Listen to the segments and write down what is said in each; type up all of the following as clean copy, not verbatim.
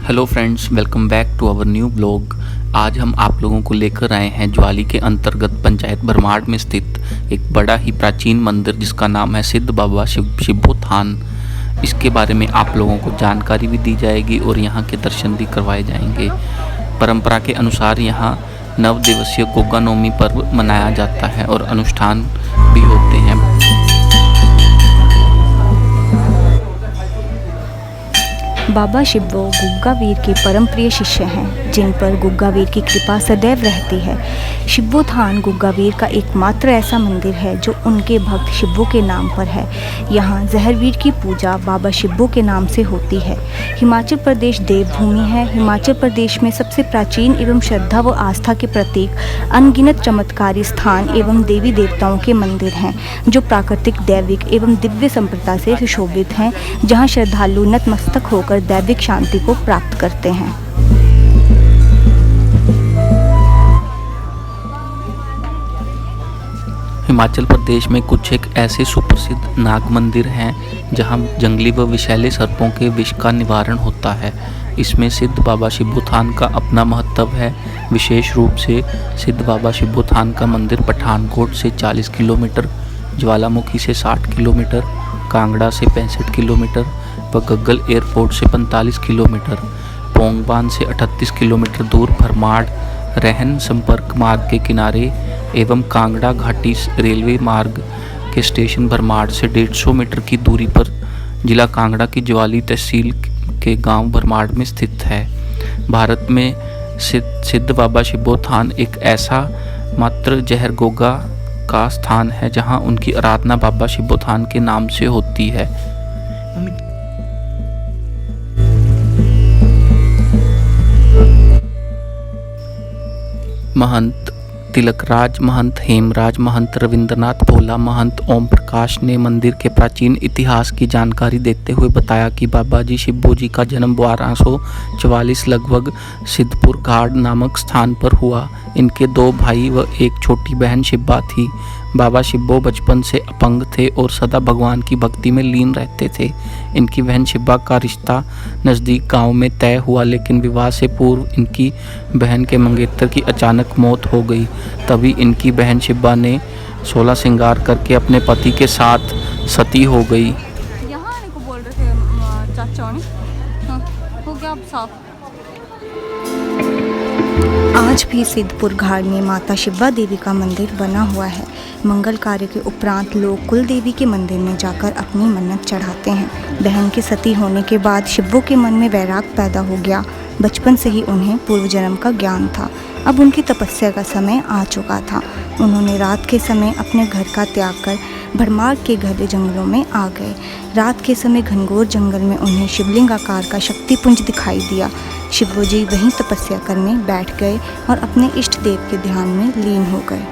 Hello friends, welcome back to our new blog. आज हम आप लोगों को लेकर आए हैं ज्वाली के अंतर्गत पंचायत भरमाड़ में स्थित एक बड़ा ही प्राचीन मंदिर जिसका नाम है सिद्ध बाबा शिबो थान। इसके बारे में आप लोगों को जानकारी भी दी जाएगी और यहाँ के दर्शन भी करवाए जाएंगे। परंपरा के अनुसार यहाँ 9 दिवसीय गोगा नवमी पर्व मनाया जाता है और अनुष्ठान भी होते हैं। बाबा शिबो गुग्गा वीर के परम प्रिय शिष्य हैं, जिन पर गुग्गा वीर की कृपा सदैव रहती है। शिबो थान गुग्गा वीर का एकमात्र ऐसा मंदिर है जो उनके भक्त शिबो के नाम पर है। यहाँ जहरवीर की पूजा बाबा शिबो के नाम से होती है। हिमाचल प्रदेश देवभूमि है। हिमाचल प्रदेश में सबसे प्राचीन एवं श्रद्धा व आस्था के प्रतीक अनगिनत चमत्कारी स्थान एवं देवी देवताओं के मंदिर हैं, जो प्राकृतिक, दैविक एवं दिव्य संप्रदाय से सुशोभित हैं, जहाँ श्रद्धालु नतमस्तक होकर दैविक शांति को प्राप्त करते हैं। हिमाचल प्रदेश में कुछ एक ऐसे सुप्रसिद्ध नाग मंदिर हैं जहां जंगली व विषैले सर्पों के विष का निवारण होता है। इसमें सिद्ध बाबा शिबो थान का अपना महत्व है। विशेष रूप से सिद्ध बाबा शिबो थान का मंदिर पठानकोट से 40 किलोमीटर, ज्वालामुखी से 60 किलोमीटर, कांगड़ा से 65 किलोमीटर व गग्गल एयरपोर्ट से 45 किलोमीटर, पोंगबान से 38 किलोमीटर दूर भरमाड़ रहन संपर्क मार्ग के किनारे एवं कांगड़ा घाटी रेलवे मार्ग के स्टेशन भरमाड़ से 150 मीटर की दूरी पर जिला कांगड़ा की ज्वाली तहसील के गांव भरमाड़ में स्थित है। भारत में सिद्ध बाबा शिबो थान एक ऐसा मात्र जहर गोगा का स्थान है जहां उनकी आराधना बाबा शिबो थान के नाम से होती है। महंत तिलकराज, महंत हेमराज, महंत रविंद्रनाथ भोला, महंत ओम प्रकाश ने मंदिर के प्राचीन इतिहास की जानकारी देते हुए बताया कि बाबा जी शिबो जी का जन्म 1244 लगभग सिद्धपुर घाट नामक स्थान पर हुआ। इनके 2 भाई व एक छोटी बहन शिब्बा थी। बाबा शिबो बचपन से अपंग थे और सदा भगवान की भक्ति में लीन रहते थे। इनकी बहन शिब्बा का रिश्ता नज़दीक गांव में तय हुआ, लेकिन विवाह से पूर्व इनकी बहन के मंगेतर की अचानक मौत हो गई। तभी इनकी बहन शिब्बा ने 16 श्रृंगार करके अपने पति के साथ सती हो गई। यहाँ आने को बोल रहे थे चाचा ने। हाँ, हो गया अब साफ। आज भी सिद्धपुर घाट में माता शिब्बा देवी का मंदिर बना हुआ है। मंगल कार्य के उपरांत लोग कुल देवी के मंदिर में जाकर अपनी मन्नत चढ़ाते हैं। बहन के सती होने के बाद शिब्बो के मन में वैराग पैदा हो गया। बचपन से ही उन्हें पूर्व जन्म का ज्ञान था। अब उनकी तपस्या का समय आ चुका था। उन्होंने रात के समय अपने घर का त्याग कर भरमाड़ के घने जंगलों में आ गए। रात के समय घनघोर जंगल में उन्हें शिवलिंग आकार का शक्तिपुंज दिखाई दिया। शिबो जी वहीं तपस्या करने बैठ गए और अपने इष्ट देव के ध्यान में लीन हो गए।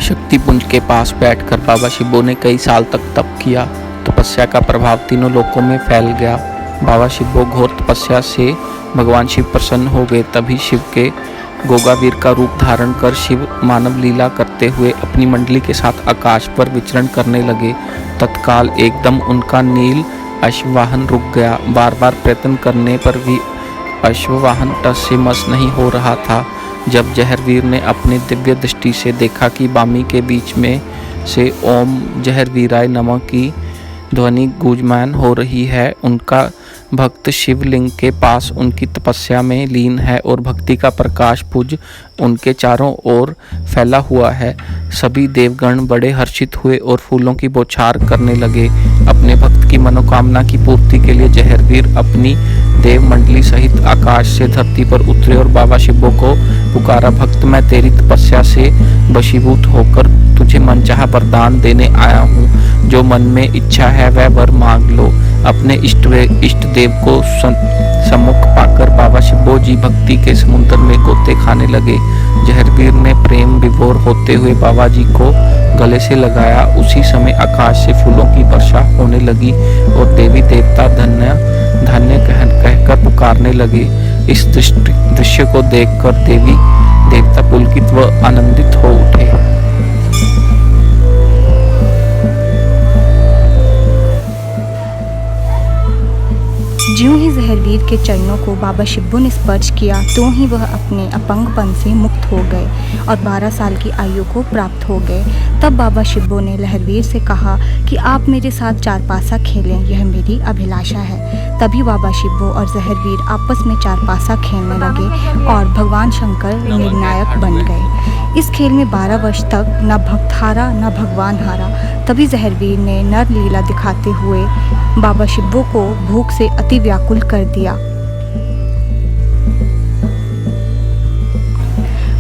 शक्तिपुंज के पास बैठकर बाबा शिबो ने कई साल तक तप किया। तपस्या का प्रभाव तीनों लोकों में फैल गया। बाबा शिबो घोर तपस्या से भगवान शिव प्रसन्न हो गए। तभी शिव के गोगावीर का रूप धारण कर शिव मानव लीला करते हुए अपनी मंडली के साथ आकाश पर विचरण करने लगे। तत्काल एकदम उनका नील अश्ववाहन रुक गया। बार बार प्रयत्न करने पर भी अश्ववाहन टस से मस नहीं हो रहा था। जब जहरवीर ने अपने दिव्य दृष्टि से देखा कि बामी के बीच में से ओम जहरवीराय नमः की ध्वनि गूंजमान हो रही है, उनका भक्त शिवलिंग के पास उनकी तपस्या में लीन है और भक्ति का प्रकाश पुंज उनके चारों ओर फैला हुआ है। सभी देवगण बड़े हर्षित हुए और फूलों की बौछार करने लगे। अपने भक्त की मनोकामना की पूर्ति के लिए जहरवीर अपनी देव मंडली सहित आकाश से धरती पर उतरे और बाबा शिबो को पुकारा, भक्त मैं तेरी तपस्या से वशीभूत होकर तुझे मनचाहा वरदान देने आया हूँ। जो मन में इच्छा है वह वर मांग लो। अपने इष्ट देव को सम्मुख पाकर बाबा शिबो जी भक्ति के समुद्र में गोते खाने लगे। जहरवीर ने प्रेम विभोर होते हुए बाबा जी को गले से लगाया। उसी समय आकाश से फूलों की वर्षा होने लगी और देवी देवता धन्य धन्य कहकर पुकारने लगे। इस दृश्य को देखकर देवी देवता पुलकित व आनंदित हो उठे। ज्यों ही जहरवीर के चरणों को बाबा शिब्बो ने स्पर्श किया त्यों ही वह अपने अपंगपन से मुक्त हो गए और 12 साल की आयु को प्राप्त हो गए। तब बाबा शिब्बो ने लहरवीर से कहा कि आप मेरे साथ चारपासा खेलें, यह मेरी अभिलाषा है। तभी बाबा शिब्बो और जहरवीर आपस में चारपासा खेलने लगे और भगवान शंकर निर्णायक बन गए। इस खेल में 12 वर्ष तक न भक्त हारा न भगवान हारा। तभी जहरवीर ने नर लीला दिखाते हुए बाबा शिब्बो को भूख से अति व्याकुल कर दिया।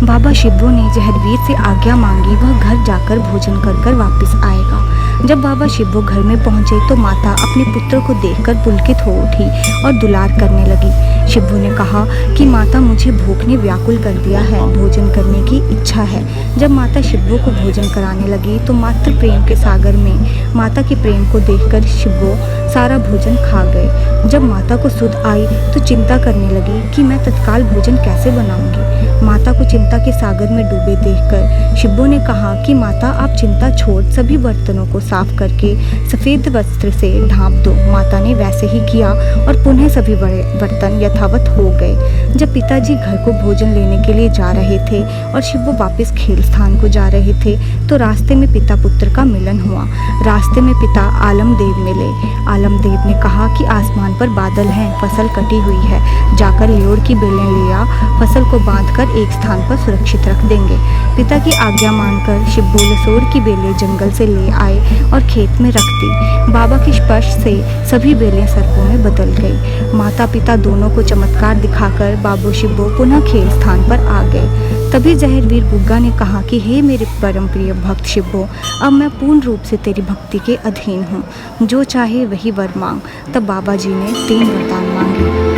बाबा शिब्बो ने जहरवीर से आज्ञा मांगी वह घर जाकर भोजन कर वापस आएगा। जब बाबा शिब्बो घर में पहुंचे तो माता अपने पुत्र को देखकर पुलकित हो उठी और दुलार करने लगी। शिब्बो ने कहा कि माता मुझे भूख ने व्याकुल कर दिया है, भोजन करने की इच्छा है। जब माता शिब्बो को भोजन कराने लगी तो मातृ प्रेम के सागर में माता के प्रेम को देखकर शिब्बो सारा भोजन खा गए। जब माता को सुध आई तो चिंता करने लगी कि मैं तत्काल भोजन कैसे बनाऊंगी। माता को चिंता के सागर में डूबे देखकर शिब्बो ने कहा कि माता आप चिंता छोड़ सभी बर्तनों को साफ करके सफ़ेद वस्त्र से ढांप दो। माता ने वैसे ही किया और पुनः सभी बड़े बर्तन यथावत हो गए। जब पिताजी घर को भोजन लेने के लिए जा रहे थे और शिब्बो वापस खेल स्थान को जा रहे थे तो रास्ते में पिता पुत्र का मिलन हुआ। रास्ते में पिता आलमदेव मिले। आलमदेव ने कहा कि आसमान पर बादल हैं, फसल कटी हुई है, जाकर ल्योड़ की बेलें ले आ, फसल को बांधकर एक स्थान पर सुरक्षित रख देंगे। पिता की आज्ञा मानकर शिब्बो लसोड़ की बेलें जंगल से ले आए और खेत में रख दी। बाबा के स्पर्श से सभी बेलें सर्पों में बदल गई। माता पिता दोनों को चमत्कार दिखाकर बाबा शिब्बो पुनः खेल स्थान पर आ गए। तभी जहरवीर गुग्गा ने कहा कि हे मेरे परम प्रिय भक्त शिब्बो, अब मैं पूर्ण रूप से तेरी भक्ति के अधीन हूँ, जो चाहे वही वर मांग। तब बाबा जी ने 3 वरदान मांगे।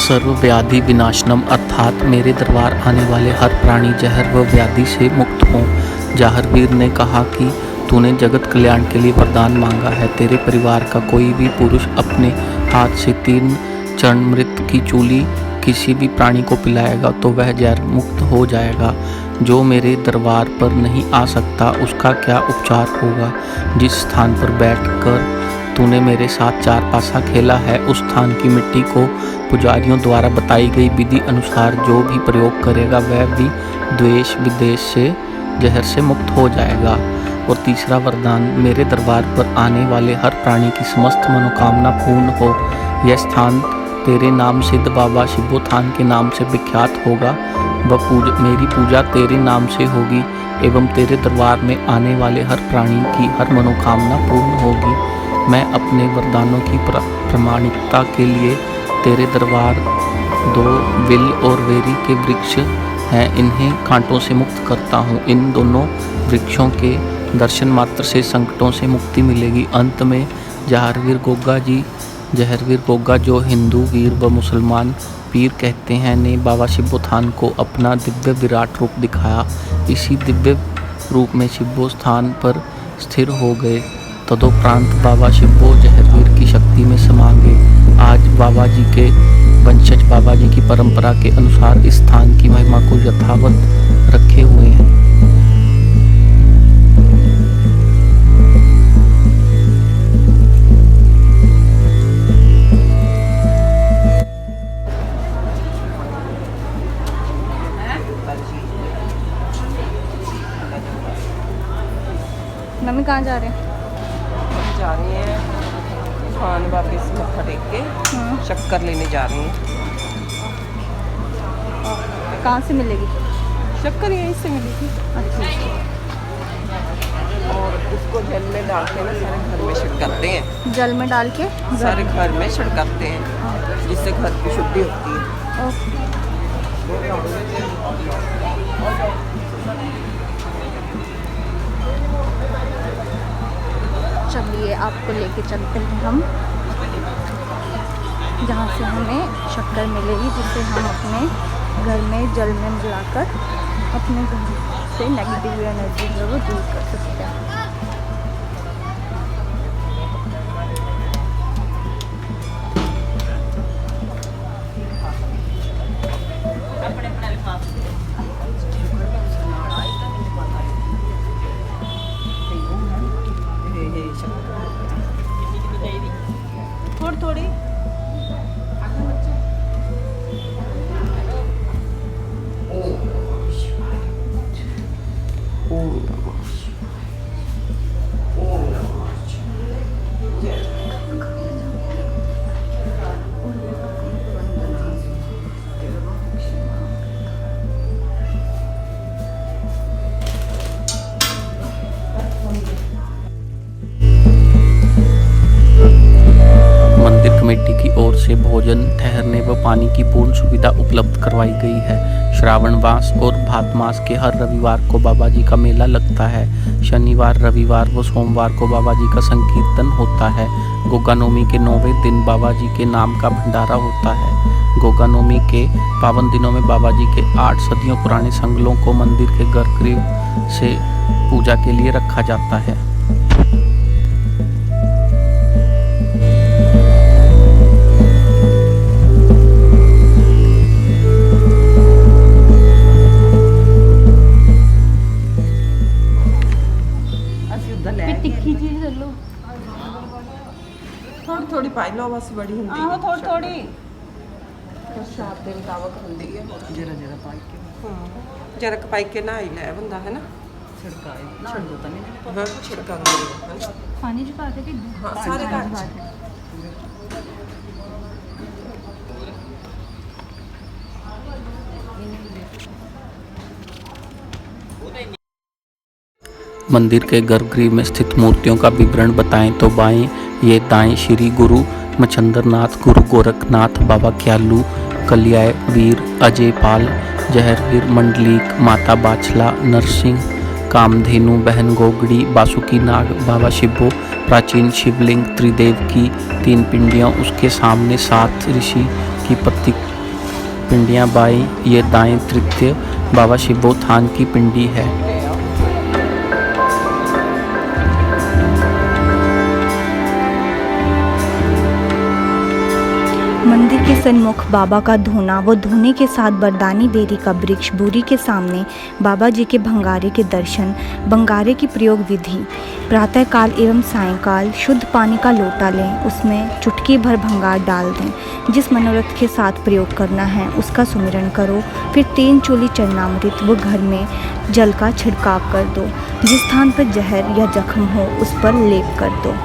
सर्व व्याधि विनाशनम अर्थात मेरे दरबार आने वाले हर प्राणी जहर व व्याधि से मुक्त हों। जहरवीर ने कहा कि तूने जगत कल्याण के लिए वरदान मांगा है। तेरे परिवार का कोई भी पुरुष अपने हाथ से 3 चरणामृत की चूली किसी भी प्राणी को पिलाएगा तो वह जहर मुक्त हो जाएगा। जो मेरे दरबार पर नहीं आ सकता उसका क्या उपचार होगा। जिस स्थान पर बैठकर तूने मेरे साथ चारपासा खेला है उस स्थान की मिट्टी को पुजारियों द्वारा बताई गई विधि अनुसार जो भी प्रयोग करेगा वह भी द्वेष विदेश से जहर से मुक्त हो जाएगा। और तीसरा वरदान, मेरे दरबार पर आने वाले हर प्राणी की समस्त मनोकामना पूर्ण हो। यह स्थान तेरे नाम सिद्ध बाबा शिब्बो थान के नाम से विख्यात होगा। मेरी पूजा तेरे नाम से होगी एवं तेरे दरबार में आने वाले हर प्राणी की हर मनोकामना पूर्ण होगी। मैं अपने वरदानों की प्रामाणिकता के लिए तेरे दरबार 2 विल और वेरी के वृक्ष हैं, इन्हें कांटों से मुक्त करता हूँ। इन दोनों वृक्षों के दर्शन मात्र से संकटों से मुक्ति मिलेगी। अंत में जहरवीर गोग्गा जो हिंदू वीर व मुसलमान पीर कहते हैं ने बाबा शिब्बो थान को अपना दिव्य विराट रूप दिखाया। इसी दिव्य रूप में शिब्बो स्थान पर स्थिर हो गए। तदोपरांत बाबा शिब्बो जहरवीर की शक्ति में समा गए। आज बाबा जी के वंशज बाबा जी की परंपरा के अनुसार इस स्थान की महिमा को यथावत रखे हुए हैं। मम्मी कहाँ जा रहे हैं? जा रही हैं थान वापस मत्था टेक के शक्कर लेने जा रही हैं। कहाँ से मिलेगी? शक्कर यहीं से मिली थी अच्छा। और उसको जल में डाल के ना सारे घर में छिड़काते हैं। जल में डाल के सारे घर में छिड़काते हैं जिससे घर की शुद्धि होती है। ओके। चलिए आपको लेके चलते हैं हम जहाँ से हमें शक्कर मिलेगी, जिससे हम अपने घर में जल में मिलाकर अपने घर से नेगेटिव एनर्जी जो वो दूर कर सकते हैं। से भोजन, ठहरने व पानी की पूर्ण सुविधा उपलब्ध करवाई गई है। श्रावण मास और भाद मास के हर रविवार को बाबा जी का मेला लगता है। शनिवार, रविवार व सोमवार को बाबा जी का संकीर्तन होता है। गोगा नवमी के 9वें दिन बाबा जी के नाम का भंडारा होता है। गोगा नवमी के पावन दिनों में बाबा जी के 8 सदियों पुराने संगलों को मंदिर के गर्भगृह से पूजा के लिए रखा जाता है। तिखी चीज ले लो, थोड़ी थोड़ी पाई लो बस, बड़ी ਹੁੰਦੀ ਆਹੋ ਥੋੜੀ ਥੋੜੀ ਪ੍ਰਸ਼ਾਦ ਦੇ ਮੁਤਾਬਕ ਹੁੰਦੀ ਹੈ। ਜਰਾ ਜਰਾ ਪਾਈ ਕੇ, ਜਰਾ ਕ ਪਾਈ ਕੇ ਨਾ ਹੀ ਲੈ ਬੰਦਾ ਹੈ ਨਾ, ਛਿੜਕਾਏ ਨਾ ਦੋ ਤਾਂ ਨਹੀਂ, ਹਾਂ ਛਿੜਕਾਂਗੇ ਪਾਣੀ ਚ ਪਾ ਕੇ ਕਿ ਹਾਂ ਸਾਰੇ ਘਰ ਚ। मंदिर के गर्भगृह में स्थित मूर्तियों का विवरण बताएं तो बाएं ये दाएं श्री गुरु मच्छंद्रनाथ, गुरु गोरखनाथ, बाबा क्यालू, कलियाय वीर, अजय पाल, जहरवीर मंडलीक, माता बाछला, नरसिंह, कामधेनु, बहन गोगड़ी, बासुकी नाग, बाबा शिवो, प्राचीन शिवलिंग, त्रिदेव की 3 पिंडियाँ, उसके सामने 7 ऋषि की प्रतीक पिंडियाँ, बाएं ये दाएं तृतीय बाबा शिवो थान की पिंडी है। मंदिर के सन्मुख बाबा का धूना व धूने के साथ बरदानी बेरी का वृक्ष, बूरी के सामने बाबा जी के भंगारे के दर्शन, भंगारे की प्रयोग विधि। प्रातःकाल एवं सायंकाल शुद्ध पानी का लोटा लें, उसमें चुटकी भर भंगार डाल दें। जिस मनोरथ के साथ प्रयोग करना है उसका सुमिरन करो। फिर 3 चोली चरणामृत व घर में जल का छिड़काव कर दो। जिस स्थान पर जहर या जख्म हो उस पर लेप कर दो।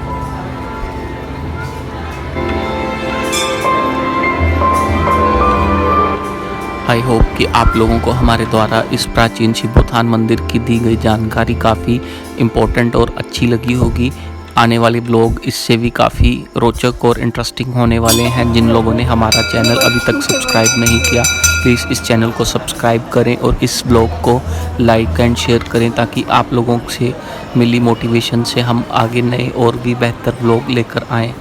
आई होप कि आप लोगों को हमारे द्वारा इस प्राचीन शिवोत्थान मंदिर की दी गई जानकारी काफ़ी इम्पोर्टेंट और अच्छी लगी होगी। आने वाले ब्लॉग इससे भी काफ़ी रोचक और इंटरेस्टिंग होने वाले हैं। जिन लोगों ने हमारा चैनल अभी तक सब्सक्राइब नहीं किया, प्लीज़ इस चैनल को सब्सक्राइब करें और इस ब्लॉग को लाइक एंड शेयर करें, ताकि आप लोगों से मिली मोटिवेशन से हम आगे नए और भी बेहतर ब्लॉग लेकर आएँ।